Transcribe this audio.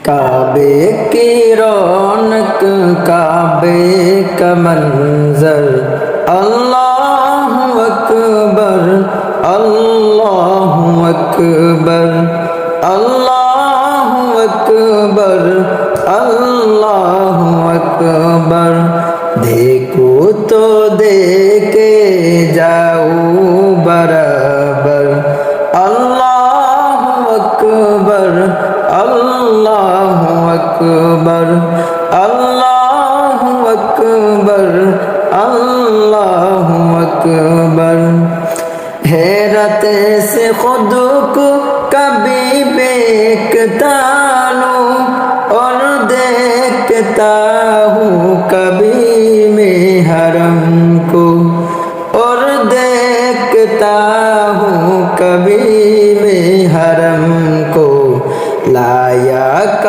काबे की रौनक काबे का मंजर अल्लाहु अकबर अल्लाहु अकबर अल्लाहु अकबर अल्लाहु अकबर। देखो तो देखे जाओ बराबर अल्लाहु अकबर अल्लाहु अकबर अल्लाहु अकबर अल्लाहु अकबर। हैरत से खुद को कभी देखता हूँ और देखता हूँ कभी मैं हरम को और देखता हूँ कभी मैं हरम को लाया